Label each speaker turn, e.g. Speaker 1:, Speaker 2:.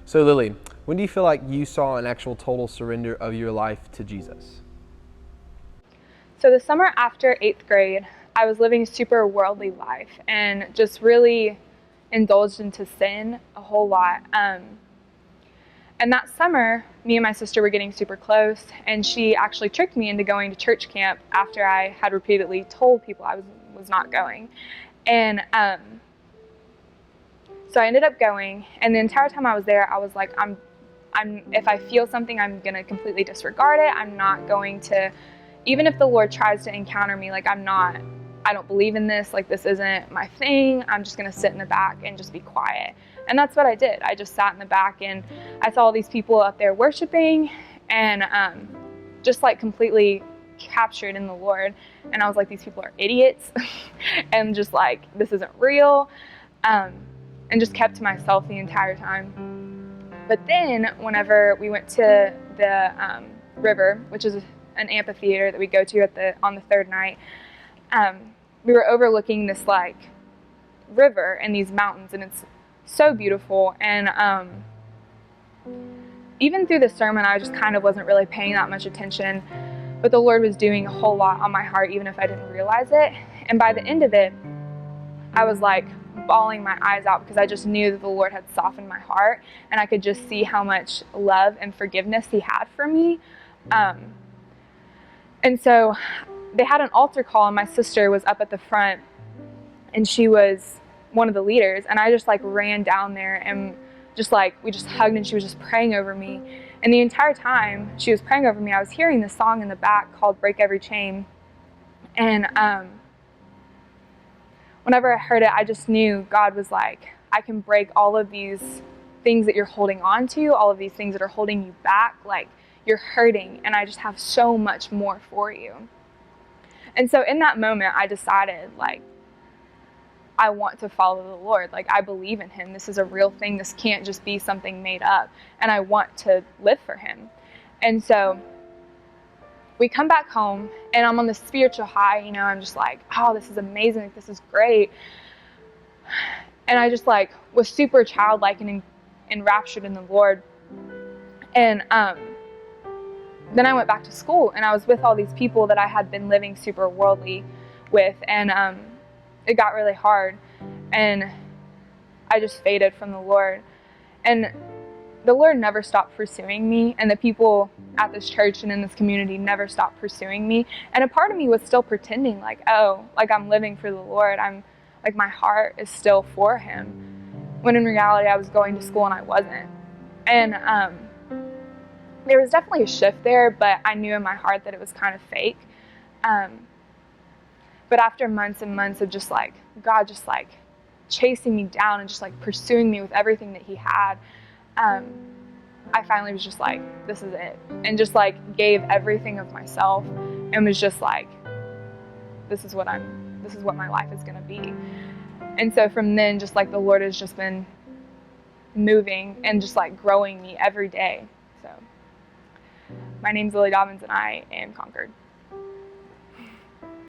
Speaker 1: So Lily, when do you feel like you saw an actual total surrender of your life to Jesus?
Speaker 2: So the summer after 8th grade, I was living a super worldly life and just really indulged into sin a whole lot. And that summer, me and my sister were getting super close, and she actually tricked me into going to church camp after I had repeatedly told people I was not going. And so I ended up going, and the entire time I was there, I was like, if I feel something, I'm going to completely disregard it. I'm not going to, even if the Lord tries to encounter me, like I don't believe in this, like this isn't my thing. I'm just going to sit in the back and just be quiet. And that's what I did. I just sat in the back and I saw all these people up there worshiping and just like completely captured in the Lord. And I was like, these people are idiots. And just like, this isn't real. And just kept to myself the entire time. But then whenever we went to the river, which is an amphitheater that we go to on the third night, we were overlooking this like river and these mountains, and it's so beautiful. And even through the sermon, I just kind of wasn't really paying that much attention, but the Lord was doing a whole lot on my heart, even if I didn't realize it. And by the end of it, I was like bawling my eyes out because I just knew that the Lord had softened my heart, and I could just see how much love and forgiveness He had for me. And so they had an altar call, and my sister was up at the front, and she was one of the leaders, and I just like ran down there and just like we just hugged, and she was just praying over me. And the entire time she was praying over me, I was hearing this song in the back called Break Every Chain. And whenever I heard it, I just knew God was like, I can break all of these things that you're holding on to, all of these things that are holding you back. Like, you're hurting, and I just have so much more for you. And so in that moment, I decided, like, I want to follow the Lord. Like, I believe in Him. This is a real thing. This can't just be something made up. And I want to live for Him. And so we come back home, and I'm on this spiritual high. You know, I'm just like, oh, this is amazing. Like, this is great. And I just, like, was super childlike and enraptured in the Lord. And then I went back to school, and I was with all these people that I had been living super worldly with, and it got really hard, and I just faded from the Lord. And the Lord never stopped pursuing me, and the people at this church and in this community never stopped pursuing me. And a part of me was still pretending like, oh, like I'm living for the Lord. I'm like, my heart is still for Him, when in reality I was going to school and I wasn't. And there was definitely a shift there, but I knew in my heart that it was kind of fake. But after months and months of just like God just like chasing me down and just like pursuing me with everything that He had, I finally was just like, this is it. And just like gave everything of myself and was just like, this is what my life is going to be. And so from then, just like the Lord has just been moving and just like growing me every day. So my name's Lily Dobbins, and I am conquered.